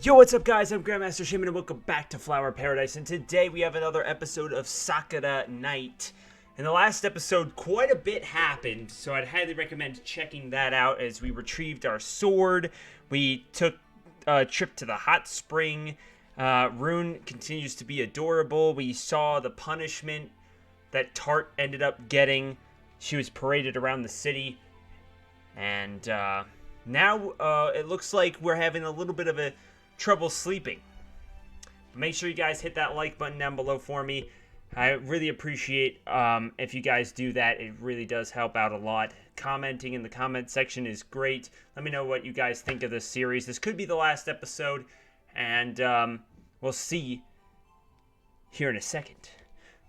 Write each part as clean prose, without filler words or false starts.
Yo, what's up guys? I'm Grandmaster Shaymin and welcome back to Flower Paradise, and today we have another episode of Sakura Night. In the last episode, quite a bit happened, so I'd highly recommend checking that out as we retrieved our sword, we took a trip to the hot spring, Rune continues to be adorable, we saw the punishment that Tart ended up getting. She was paraded around the city, and now it looks like we're having a little bit of a trouble sleeping. Make sure you guys hit that like button down below for me. I really appreciate if you guys do that. It really does help out a lot. Commenting in the comment section is great. Let me know what you guys think of this series. This could be the last episode, and we'll see here in a second.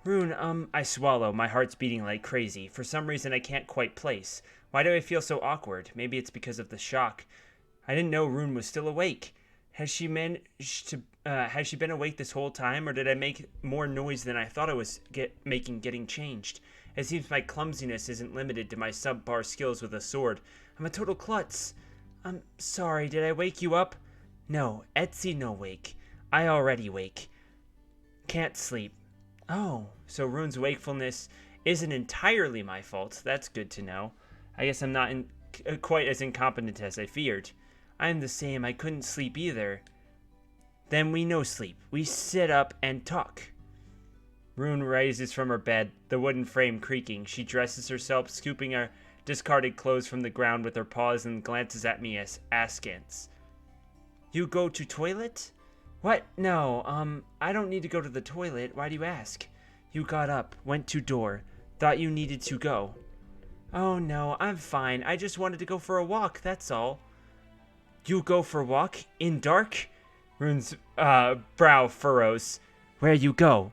Rune, I swallow. My heart's beating like crazy. For some reason, I can't quite place. Why do I feel so awkward? Maybe it's because of the shock. I didn't know Rune was still awake. Has she managed to? Has she been awake this whole time, or did I make more noise than I thought I was getting changed? It seems my clumsiness isn't limited to my subpar skills with a sword. I'm a total klutz. I'm sorry. Did I wake you up? No, Etsy no wake. I already wake. Can't sleep. Oh, so Rune's wakefulness isn't entirely my fault. That's good to know. I guess I'm not quite as incompetent as I feared. I'm the same. I couldn't sleep either. Then we no sleep. We sit up and talk. Rune rises from her bed, the wooden frame creaking. She dresses herself, scooping her discarded clothes from the ground with her paws, and glances at me as askance. You go to toilet? What? No, I don't need to go to the toilet. Why do you ask? You got up, went to door. Thought you needed to go. Oh no, I'm fine. I just wanted to go for a walk, that's all. You go for a walk? In dark? Rune's brow furrows. Where you go?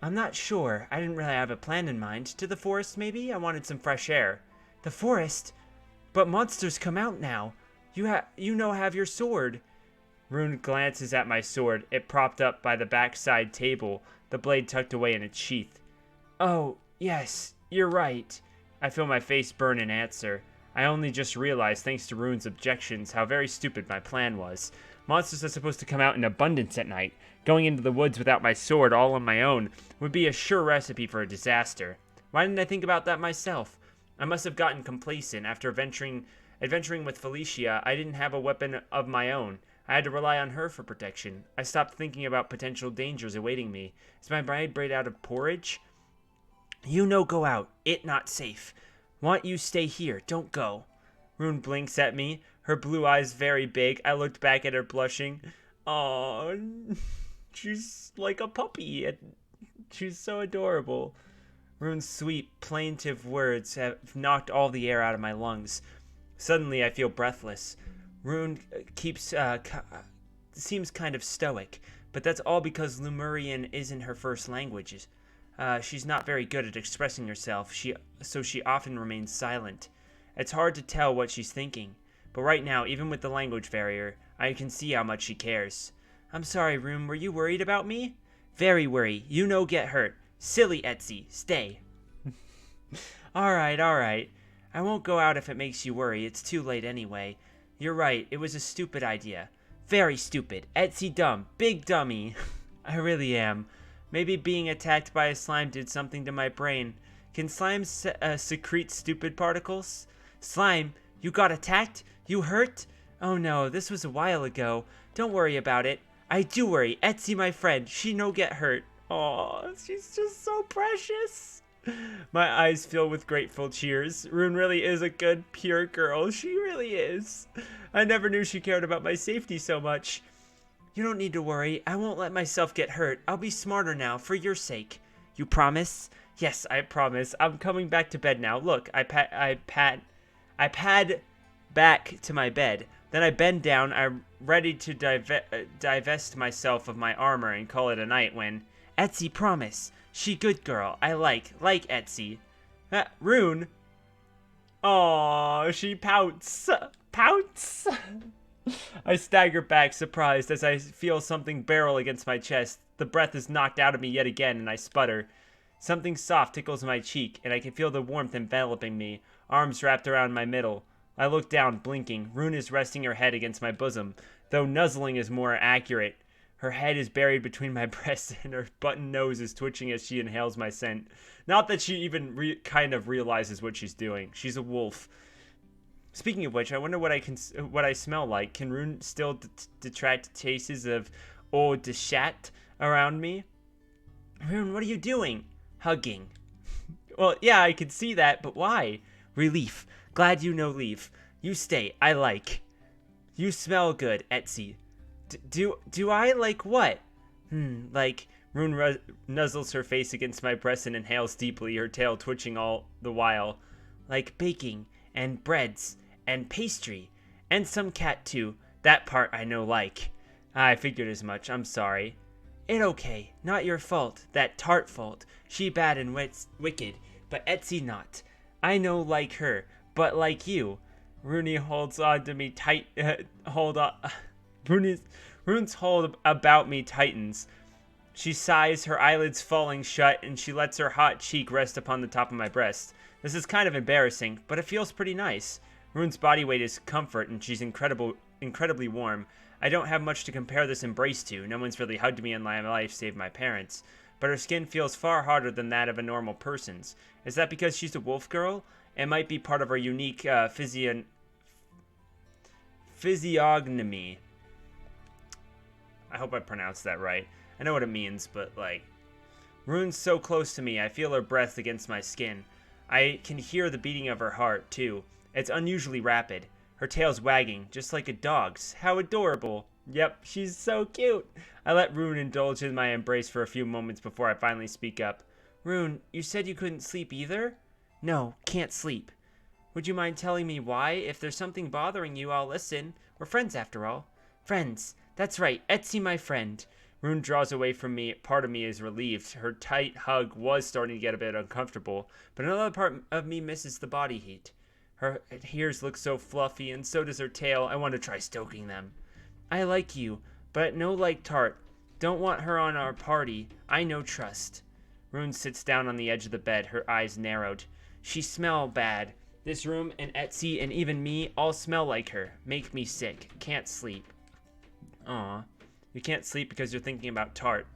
I'm not sure. I didn't really have a plan in mind. To the forest, maybe? I wanted some fresh air. The forest? But monsters come out now. You have your sword. Rune glances at my sword, it propped up by the backside table, the blade tucked away in its sheath. Oh, yes, you're right. I feel my face burn in answer. I only just realized, thanks to Rune's objections, how very stupid my plan was. Monsters are supposed to come out in abundance at night. Going into the woods without my sword all on my own would be a sure recipe for a disaster. Why didn't I think about that myself? I must have gotten complacent. After adventuring with Felicia, I didn't have a weapon of my own. I had to rely on her for protection. I stopped thinking about potential dangers awaiting me. Is my bride braid out of porridge? You no go out. It not safe. Want you stay here. Don't go. Rune blinks at me, her blue eyes very big. I looked back at her blushing. Aww, she's like a puppy. She's so adorable. Rune's sweet, plaintive words have knocked all the air out of my lungs. Suddenly, I feel breathless. Rune seems kind of stoic, but that's all because Lemurian isn't her first language. She's not very good at expressing herself, so she often remains silent. It's hard to tell what she's thinking, but right now, even with the language barrier, I can see how much she cares. I'm sorry, Rune, were you worried about me? Very worried. You no get hurt. Silly Etsy, stay. Alright. I won't go out if it makes you worry. It's too late anyway. You're right, it was a stupid idea. Very stupid. Etsy dumb. Big dummy. I really am. Maybe being attacked by a slime did something to my brain. Can slime secrete stupid particles? Slime, you got attacked? You hurt? Oh no, this was a while ago. Don't worry about it. I do worry. Etsy, my friend, she no get hurt. Aw, she's just so precious. My eyes fill with grateful tears. Rune really is a good, pure girl. She really is. I never knew she cared about my safety so much. You don't need to worry. I won't let myself get hurt. I'll be smarter now, for your sake. You promise? Yes, I promise. I'm coming back to bed now. Look, I pad back to my bed. Then I bend down. I'm ready to divest myself of my armor and call it a night when... Etsy, promise. She good girl. I like Etsy. Rune. Aww, she pouts. Pouts? I stagger back, surprised, as I feel something barrel against my chest. The breath is knocked out of me yet again, and I sputter. Something soft tickles my cheek, and I can feel the warmth enveloping me, arms wrapped around my middle. I look down, blinking. Rune is resting her head against my bosom, though nuzzling is more accurate. Her head is buried between my breasts, and her button nose is twitching as she inhales my scent. Not that she even kind of realizes what she's doing. She's a wolf. Speaking of which, I wonder what I smell like. Can Rune still detract traces of eau de chat around me? Rune, what are you doing? Hugging. Well, yeah, I can see that, but why? Relief. Glad you know leave. You stay. I like. You smell good, Etsy. Do I like what? Like, Rune nuzzles her face against my breast and inhales deeply, her tail twitching all the while. Like baking, and breads, and pastry, and some cat too. That part I know like. I figured as much, I'm sorry. It okay, not your fault, that tart fault. She bad and wicked, but Etsy not. I know like her, but like you. Rooney holds on to me tight, hold on. Rune's hold about me tightens. She sighs, her eyelids falling shut, and she lets her hot cheek rest upon the top of my breast. This is kind of embarrassing, but it feels pretty nice. Rune's body weight is comfort, and she's incredibly warm. I don't have much to compare this embrace to. No one's really hugged me in my life save my parents. But her skin feels far harder than that of a normal person's. Is that because she's a wolf girl? It might be part of her unique physiognomy. I hope I pronounced that right. I know what it means, but like... Rune's so close to me, I feel her breath against my skin. I can hear the beating of her heart, too. It's unusually rapid. Her tail's wagging, just like a dog's. How adorable. Yep, she's so cute. I let Rune indulge in my embrace for a few moments before I finally speak up. Rune, you said you couldn't sleep either? No, can't sleep. Would you mind telling me why? If there's something bothering you, I'll listen. We're friends after all. Friends. That's right, Etsy my friend. Rune draws away from me. Part of me is relieved. Her tight hug was starting to get a bit uncomfortable, but another part of me misses the body heat. Her ears look so fluffy, and so does her tail. I want to try stoking them. I like you, but no like Tart. Don't want her on our party. I no trust. Rune sits down on the edge of the bed, her eyes narrowed. She smell bad. This room and Etsy and even me all smell like her. Make me sick. Can't sleep. Aw. You can't sleep because you're thinking about Tart.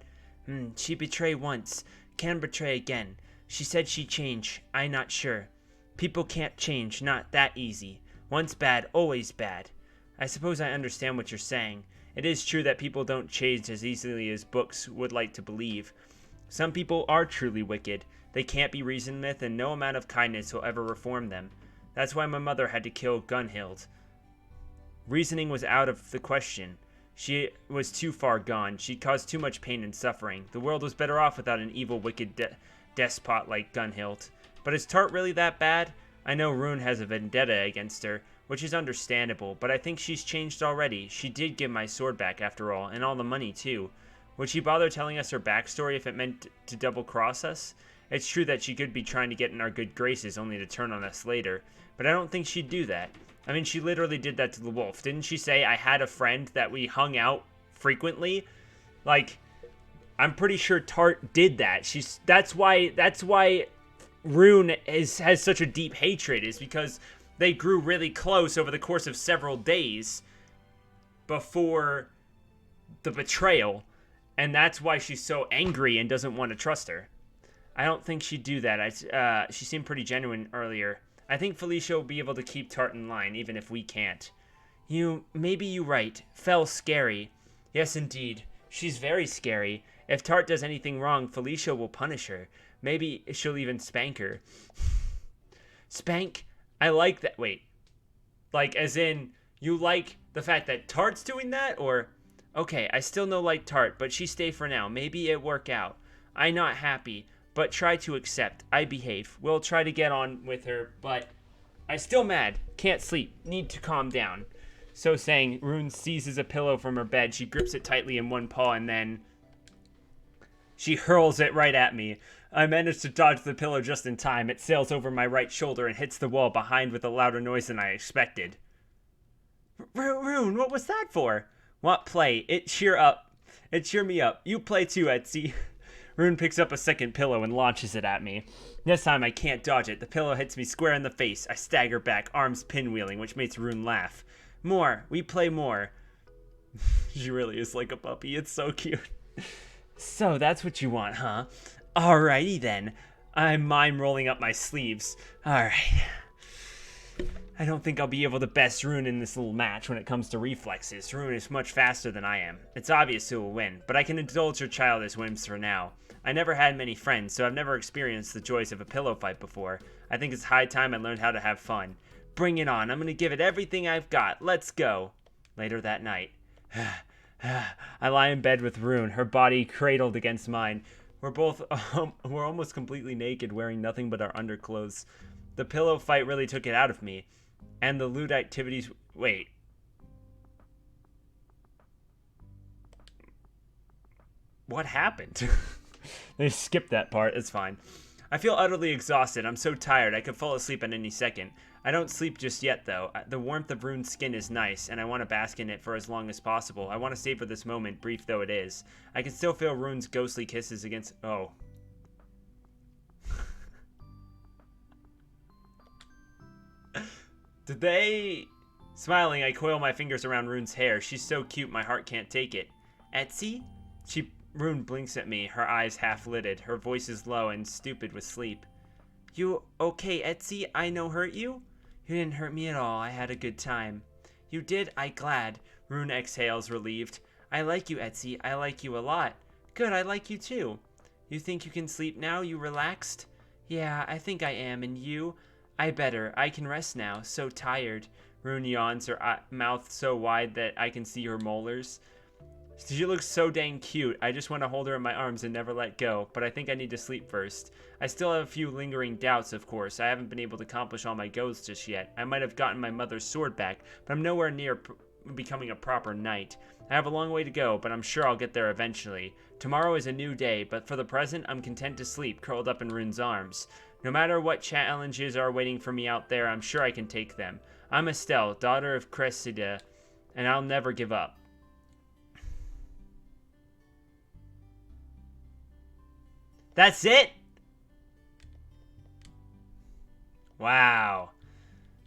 She betray once. Can betray again. She said she change. I not sure. People can't change. Not that easy. Once bad, always bad. I suppose I understand what you're saying. It is true that people don't change as easily as books would like to believe. Some people are truly wicked. They can't be reasoned with, and no amount of kindness will ever reform them. That's why my mother had to kill Gunhild. Reasoning was out of the question. She was too far gone. She'd caused too much pain and suffering. The world was better off without an evil, wicked despot like Gunhild. But is Tart really that bad? I know Rune has a vendetta against her, which is understandable, but I think she's changed already. She did give my sword back after all, and all the money too. Would she bother telling us her backstory if it meant to double-cross us? It's true that she could be trying to get in our good graces only to turn on us later, but I don't think she'd do that. I mean, she literally did that to the wolf. Didn't she say I had a friend that we hung out frequently? Like, I'm pretty sure Tart did that. That's why Rune has such a deep hatred, is because they grew really close over the course of several days before the betrayal, and that's why she's so angry and doesn't want to trust her. I don't think she'd do that. She seemed pretty genuine earlier. I think Felicia will be able to keep Tart in line, even if we can't. Maybe you right. Fell scary. Yes, indeed. She's very scary. If Tart does anything wrong, Felicia will punish her. Maybe she'll even spank her. Spank? I like that. Wait. Like, as in, you like the fact that Tart's doing that? Or, okay, I still no like Tart, but she stay for now. Maybe it work out. I not happy, but try to accept. I behave. We'll try to get on with her, but I still mad. Can't sleep. Need to calm down. So saying, Rune seizes a pillow from her bed. She grips it tightly in one paw, and then she hurls it right at me. I manage to dodge the pillow just in time. It sails over my right shoulder and hits the wall behind with a louder noise than I expected. Rune, what was that for? What play? It cheer me up. You play too, Etsy. Rune picks up a second pillow and launches it at me. This time I can't dodge it. The pillow hits me square in the face. I stagger back, arms pinwheeling, which makes Rune laugh. More. We play more. She really is like a puppy. It's so cute. So, that's what you want, huh? Alrighty then. I mime rolling up my sleeves. Alright. I don't think I'll be able to best Rune in this little match when it comes to reflexes. Rune is much faster than I am. It's obvious who will win, but I can indulge her childish whims for now. I never had many friends, so I've never experienced the joys of a pillow fight before. I think it's high time I learned how to have fun. Bring it on. I'm gonna give it everything I've got. Let's go. Later that night. I lie in bed with Rune, her body cradled against mine. We're almost completely naked, wearing nothing but our underclothes. The pillow fight really took it out of me. And the lewd activities... Wait. What happened? They skipped that part. It's fine. I feel utterly exhausted. I'm so tired. I could fall asleep at any second. I don't sleep just yet, though. The warmth of Rune's skin is nice, and I want to bask in it for as long as possible. I want to savor this moment, brief though it is. I can still feel Rune's ghostly kisses against... Oh. Did they... Smiling, I coil my fingers around Rune's hair. She's so cute, my heart can't take it. Etsy? Rune blinks at me, her eyes half-lidded. Her voice is low and stupid with sleep. You okay, Etsy? I no hurt you? You didn't hurt me at all. I had a good time. You did? I glad. Rune exhales, relieved. I like you, Etsy. I like you a lot. Good, I like you too. You think you can sleep now? You relaxed? Yeah, I think I am. And you? I better. I can rest now. So tired. Rune yawns, her mouth so wide that I can see her molars. She looks so dang cute. I just want to hold her in my arms and never let go, but I think I need to sleep first. I still have a few lingering doubts, of course. I haven't been able to accomplish all my goals just yet. I might have gotten my mother's sword back, but I'm nowhere near becoming a proper knight. I have a long way to go, but I'm sure I'll get there eventually. Tomorrow is a new day, but for the present, I'm content to sleep, curled up in Rune's arms. No matter what challenges are waiting for me out there, I'm sure I can take them. I'm Estelle, daughter of Cressida, and I'll never give up. That's it? Wow.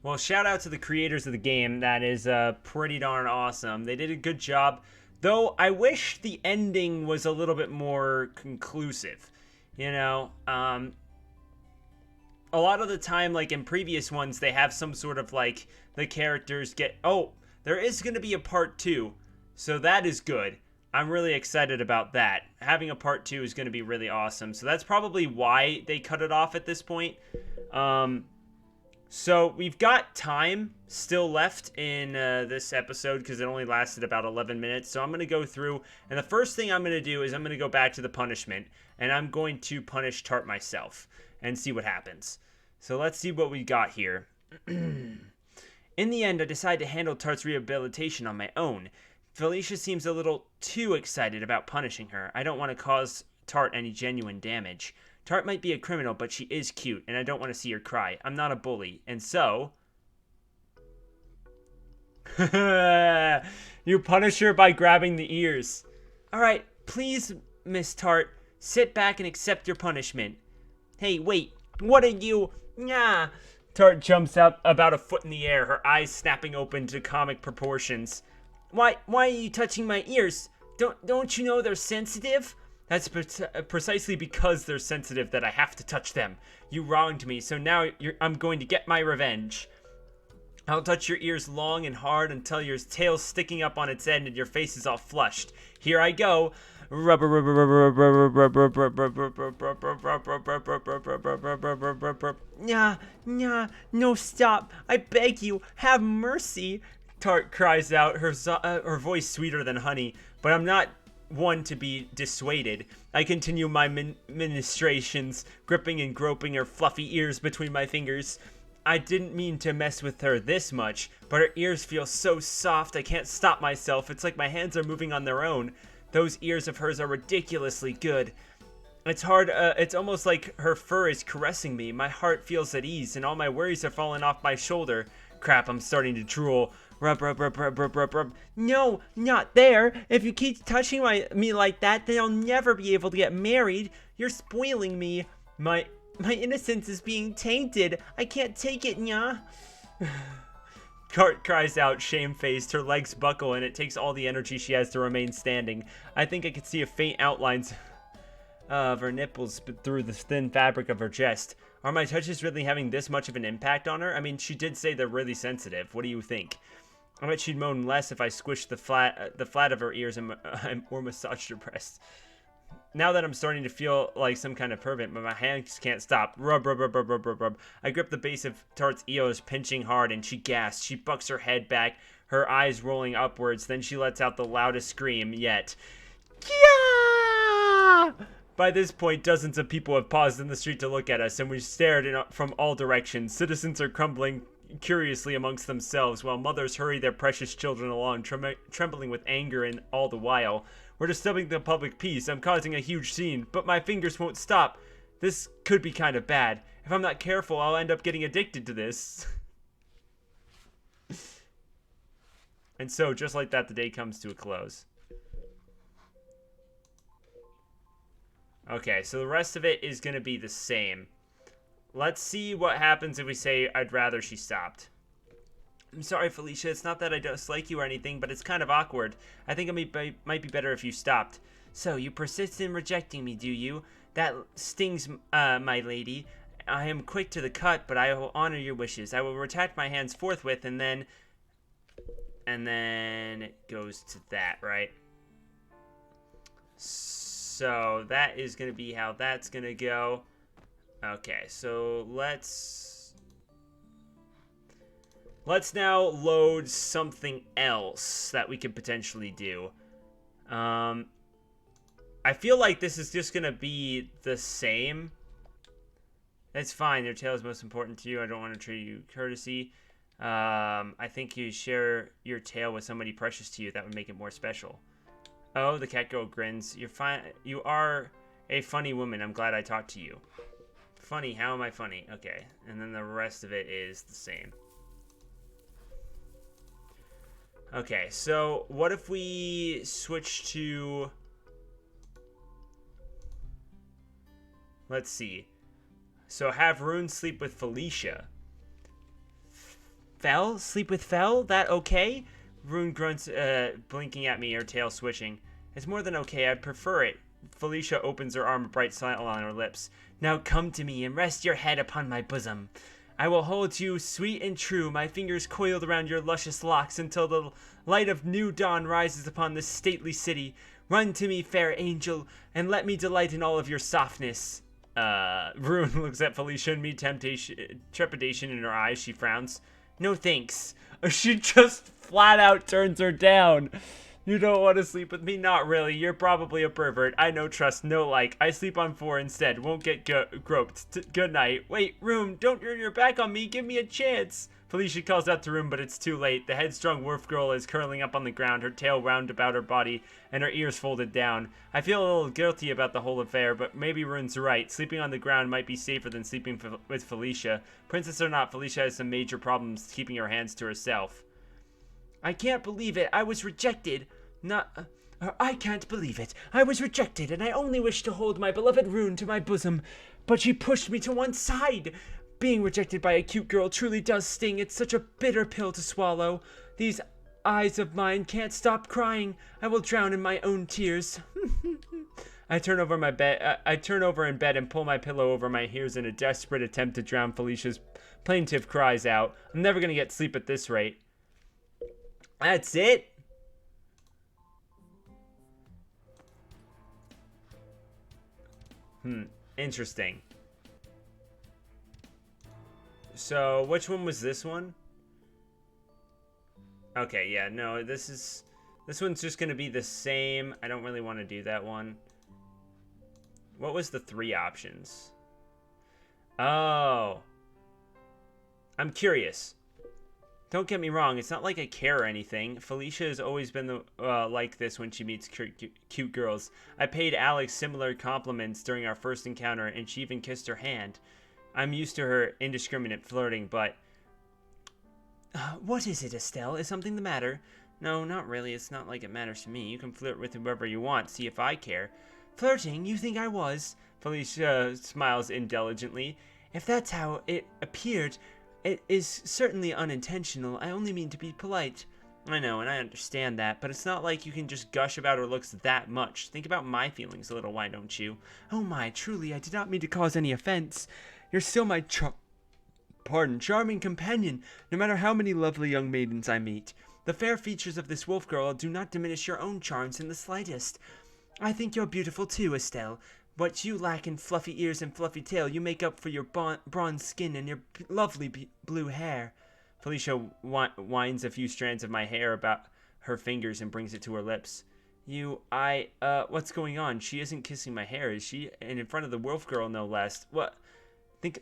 Well, shout out to the creators of the game. That is pretty darn awesome. They did a good job. Though, I wish the ending was a little bit more conclusive. You know, a lot of the time, like in previous ones, they have some sort of like, the characters get... Oh, there is going to be a part 2. So that is good. I'm really excited about that. Having a part 2 is going to be really awesome. So that's probably why they cut it off at this point. So we've got time still left in this episode because it only lasted about 11 minutes. So I'm going to go through, and the first thing I'm going to do is I'm going to go back to the punishment, and I'm going to punish Tart myself and see what happens. So let's see what we got here. In the end, I decided to handle Tart's rehabilitation on my own. Felicia seems a little too excited about punishing her. I don't want to cause Tart any genuine damage. Tart might be a criminal, but she is cute, and I don't want to see her cry. I'm not a bully, and so... You punish her by grabbing the ears. Alright, please, Miss Tart, sit back and accept your punishment. Hey, wait, what are you... Nah. Tart jumps up about a foot in the air, her eyes snapping open to comic proportions. Why are you touching my ears? Don't you know they're sensitive? That's precisely because they're sensitive that I have to touch them. You wronged me, so now I'm going to get my revenge. I'll touch your ears long and hard until your tail's sticking up on its end and your face is all flushed. Here I go. Nah, no, stop. I beg you, have mercy. Tart cries out, her voice sweeter than honey, but I'm not one to be dissuaded. I continue my ministrations, gripping and groping her fluffy ears between my fingers. I didn't mean to mess with her this much, but her ears feel so soft I can't stop myself. It's like my hands are moving on their own. Those ears of hers are ridiculously good. It's hard, it's almost like her fur is caressing me. My heart feels at ease, and all my worries are falling off my shoulder. Crap, I'm starting to drool. Rub, rub, rub, rub, rub, rub, rub. No, not there. If you keep touching me like that, then I'll never be able to get married. You're spoiling me. My innocence is being tainted. I can't take it, nya. Cart cries out, shamefaced. Her legs buckle, and it takes all the energy she has to remain standing. I think I could see a faint outlines of her nipples through the thin fabric of her chest. Are my touches really having this much of an impact on her? I mean, she did say they're really sensitive. What do you think? I bet she'd moan less if I squished the flat of her ears or massaged her breasts. Now that I'm starting to feel like some kind of pervert, but my hands can't stop. Rub, rub, rub, rub, rub, rub, rub. I grip the base of Tart's ears, pinching hard, and she gasps. She bucks her head back, her eyes rolling upwards. Then she lets out the loudest scream yet. Yeah! By this point, dozens of people have paused in the street to look at us, and we've stared from all directions. Citizens are crumbling curiously amongst themselves, while mothers hurry their precious children along, trembling with anger and all the while. We're disturbing the public peace. I'm causing a huge scene, but my fingers won't stop. This could be kind of bad. If I'm not careful, I'll end up getting addicted to this. And so, just like that, the day comes to a close. Okay, so the rest of it is going to be the same. Let's see what happens if we say, I'd rather she stopped. I'm sorry, Felicia. It's not that I dislike you or anything, but it's kind of awkward. I think it might be better if you stopped. So, you persist in rejecting me, do you? That stings, my lady. I am quick to the cut, but I will honor your wishes. I will retract my hands forthwith, and then it goes to that, right? So, that is going to be how that's going to go. Okay, so let's now load something else that we could potentially do. I feel like this is just going to be the same. That's fine. Your tail is most important to you. I don't want to treat you courtesy. I think you share your tail with somebody precious to you. That would make it more special. Oh, the cat girl grins. You're fine. You are a funny woman. I'm glad I talked to you. Funny? How am I funny? Okay. And then the rest of it is the same. Okay, so what if we switch to... Let's see. So have Rune sleep with Felicia. Fel? Sleep with Fel? That okay? Rune grunts, blinking at me, her tail switching. It's more than okay, I'd prefer it. Felicia opens her arm, a bright smile on her lips. Now come to me and rest your head upon my bosom. I will hold you sweet and true, my fingers coiled around your luscious locks until the light of new dawn rises upon this stately city. Run to me, fair angel, and let me delight in all of your softness. Rune looks at Felicia and me, trepidation in her eyes. She frowns. No thanks. She just flat out turns her down. You don't want to sleep with me? Not really. You're probably a pervert. I no trust, no like. I sleep on 4 instead. Won't get groped. Good night. Wait, Rune, don't turn your back on me. Give me a chance. Felicia calls out to Rune, but it's too late. The headstrong wolf girl is curling up on the ground, her tail wound about her body, and her ears folded down. I feel a little guilty about the whole affair, but maybe Rune's right. Sleeping on the ground might be safer than sleeping with Felicia. Princess or not, Felicia has some major problems keeping her hands to herself. I can't believe it. I was rejected. I can't believe it. I was rejected, and I only wished to hold my beloved Rune to my bosom, but she pushed me to one side. Being rejected by a cute girl truly does sting. It's such a bitter pill to swallow. These eyes of mine can't stop crying. I will drown in my own tears. I turn over in bed and pull my pillow over my ears in a desperate attempt to drown Felicia's plaintive cries out. I'm never gonna get sleep at this rate. That's it? Interesting. So, which one was this one? Okay, yeah, no, this one's just gonna be the same. I don't really want to do that one. What was the 3 options? Oh. I'm curious. Don't get me wrong, it's not like I care or anything. Felicia has always been like this when she meets cute girls. I paid Alex similar compliments during our first encounter, and she even kissed her hand. I'm used to her indiscriminate flirting, but What is it, Estelle? Is something the matter? No, not really. It's not like it matters to me. You can flirt with whoever you want, see if I care. Flirting? You think I was? Felicia smiles indulgently. If that's how it appeared, it is certainly unintentional. I only mean to be polite. I know, and I understand that, but it's not like you can just gush about her looks that much. Think about my feelings a little, why don't you? Oh my, truly, I did not mean to cause any offense. You're still my charming companion, no matter how many lovely young maidens I meet. The fair features of this wolf girl do not diminish your own charms in the slightest. I think you're beautiful too, Estelle. What you lack in fluffy ears and fluffy tail, you make up for your bronze skin and your lovely blue hair. Felicia winds a few strands of my hair about her fingers and brings it to her lips. What's going on? She isn't kissing my hair, is she? And in front of the wolf girl, no less. What?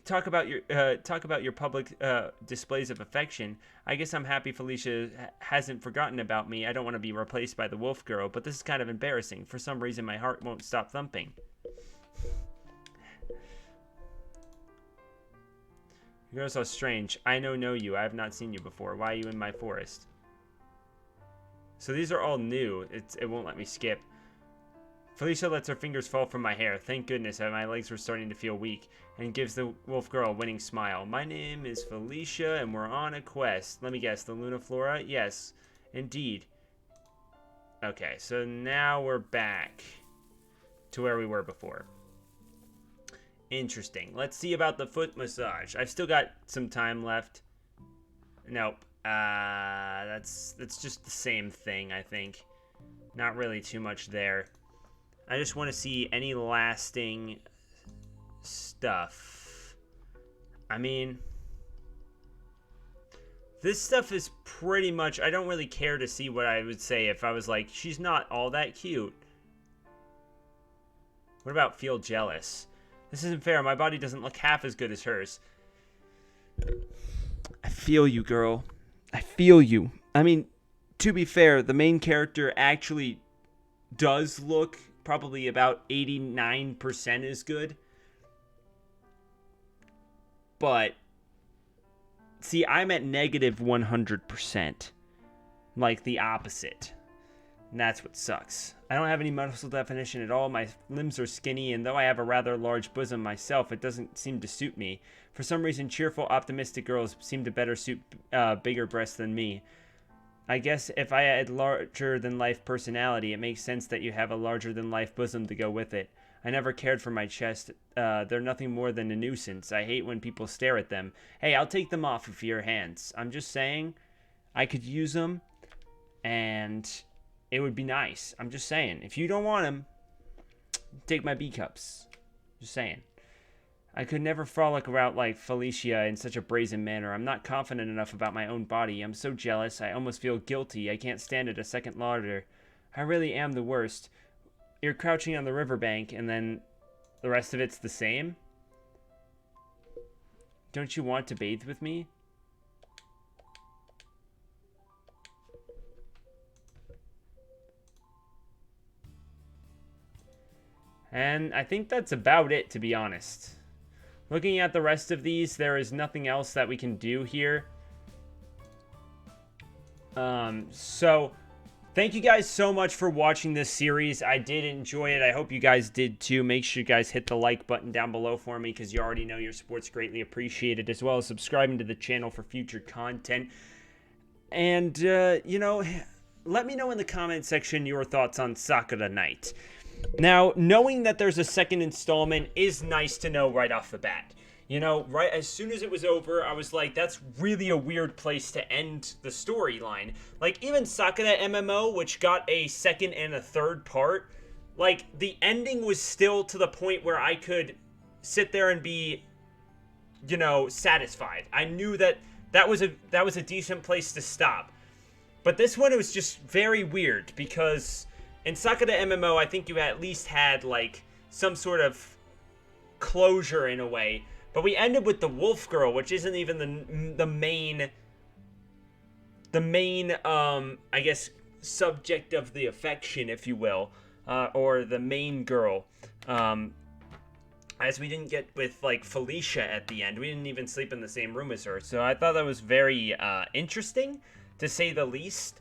Talk about your public displays of affection. I guess I'm happy Felicia hasn't forgotten about me. I don't want to be replaced by the wolf girl, but this is kind of embarrassing. For some reason, my heart won't stop thumping. You're so strange. I know you. I have not seen you before. Why are you in my forest? So these are all new. It won't let me skip. Felicia lets her fingers fall from my hair. Thank goodness, my legs were starting to feel weak. And gives the wolf girl a winning smile. My name is Felicia, and we're on a quest. Let me guess, the Lunaflora? Yes, indeed. Okay, so now we're back to where we were before. Interesting. Let's see about the foot massage. I've still got some time left. Nope. That's just the same thing, I think. Not really too much there. I just want to see any lasting stuff. I mean, this stuff is pretty much... I don't really care to see what I would say if I was like, she's not all that cute. What about feel jealous? This isn't fair. My body doesn't look half as good as hers. I feel you, girl. I feel you. I mean, to be fair, the main character actually does look probably about 89% as good. But, see, I'm at negative 100%. Like the opposite. And that's what sucks. I don't have any muscle definition at all. My limbs are skinny, and though I have a rather large bosom myself, it doesn't seem to suit me. For some reason, cheerful, optimistic girls seem to better suit bigger breasts than me. I guess if I had larger-than-life personality, it makes sense that you have a larger-than-life bosom to go with it. I never cared for my chest. They're nothing more than a nuisance. I hate when people stare at them. Hey, I'll take them off of your hands. I'm just saying, I could use them, and it would be nice. I'm just saying. If you don't want them, take my B-cups. Just saying. I could never frolic around like Felicia in such a brazen manner. I'm not confident enough about my own body. I'm so jealous. I almost feel guilty. I can't stand it a second longer. I really am the worst. You're crouching on the riverbank, and then the rest of it's the same? Don't you want to bathe with me? And I think that's about it, to be honest. Looking at the rest of these, there is nothing else that we can do here. So, thank you guys so much for watching this series. I did enjoy it. I hope you guys did too. Make sure you guys hit the like button down below for me, because you already know your support's greatly appreciated, as well as subscribing to the channel for future content. And, you know, let me know in the comment section your thoughts on Sakura Night. Now, knowing that there's a second installment is nice to know right off the bat. You know, right as soon as it was over, I was like, that's really a weird place to end the storyline. Like, even Sakura MMO, which got a second and a third part, like, the ending was still to the point where I could sit there and be, you know, satisfied. I knew that that was a decent place to stop. But this one, it was just very weird, because in Sakura MMO, I think you at least had, like, some sort of closure in a way. But we ended with the wolf girl, which isn't even the main, I guess, subject of the affection, if you will, or the main girl. as we didn't get with, like, Felicia at the end. We didn't even sleep in the same room as her. So I thought that was very interesting, to say the least.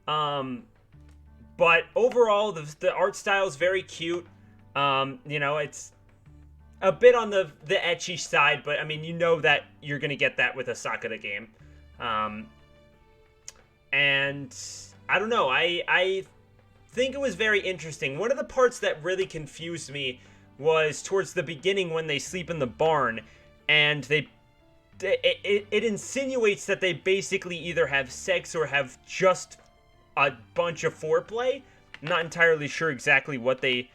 But overall, the art style is very cute. You know, it's a bit on the ecchi side, but, I mean, you know that you're going to get that with a Sakura game. And I don't know, I think it was very interesting. One of the parts that really confused me was towards the beginning when they sleep in the barn, and it insinuates that they basically either have sex or have just a bunch of foreplay. I'm not entirely sure exactly what the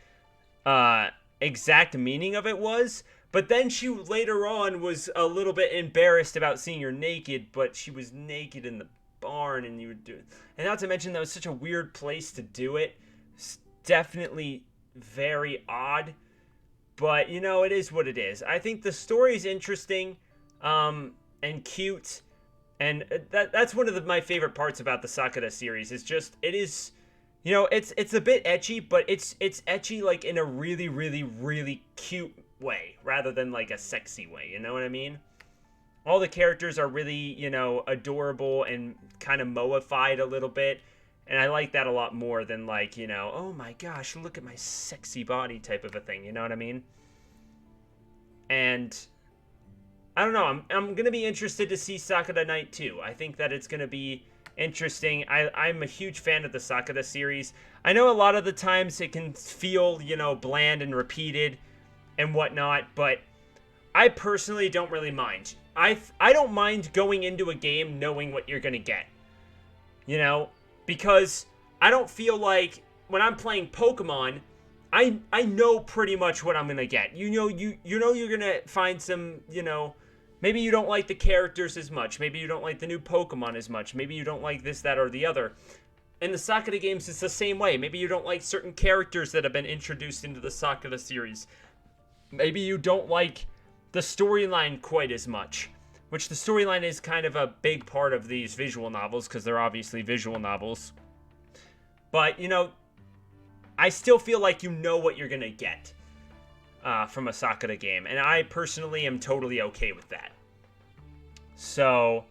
exact meaning of it was, but then she later on was a little bit embarrassed about seeing her naked, but she was naked in the barn, and you would do it. And not to mention, that was such a weird place to do it. It's definitely very odd, but, you know, it is what it is. I think the story's interesting, and cute, and that's one of my favorite parts about the Sakura series. Is just, it is, you know, it's a bit ecchi, but it's ecchi, like, in a really, really, really cute way, rather than, like, a sexy way, you know what I mean? All the characters are really, you know, adorable and kind of moified a little bit. And I like that a lot more than, like, you know, oh my gosh, look at my sexy body type of a thing. You know what I mean? And I don't know. I'm going to be interested to see Sakura Night 2. I think that it's going to be interesting. I'm a huge fan of the Sakura series. I know a lot of the times it can feel, you know, bland and repeated and whatnot, but I personally don't really mind. I don't mind going into a game knowing what you're going to get. You know? Because I don't feel like when I'm playing Pokemon, I know pretty much what I'm going to get. You know you're going to find some, you know, maybe you don't like the characters as much. Maybe you don't like the new Pokemon as much. Maybe you don't like this, that, or the other. In the Sakura games, it's the same way. Maybe you don't like certain characters that have been introduced into the Sakura series. Maybe you don't like the storyline quite as much, which the storyline is kind of a big part of these visual novels, because they're obviously visual novels. But, you know, I still feel like you know what you're going to get from a Sakura game, and I personally am totally okay with that. So,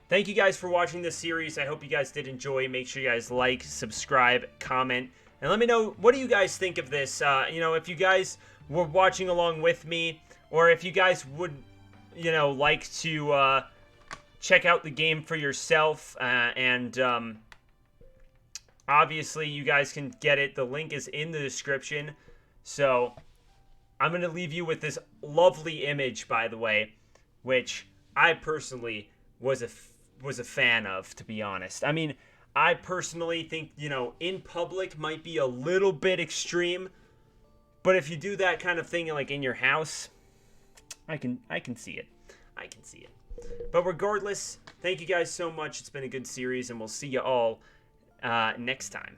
thank you guys for watching this series. I hope you guys did enjoy. Make sure you guys like, subscribe, comment, and let me know, what do you guys think of this? You know, if you guys were watching along with me, or if you guys would, you know, like to check out the game for yourself, and obviously you guys can get it. The link is in the description. So I'm going to leave you with this lovely image, by the way, which I personally was a fan of, to be honest. I mean, I personally think, you know, in public might be a little bit extreme, but if you do that kind of thing, like, in your house, I can see it. I can see it. But regardless, thank you guys so much. It's been a good series, and we'll see you all next time.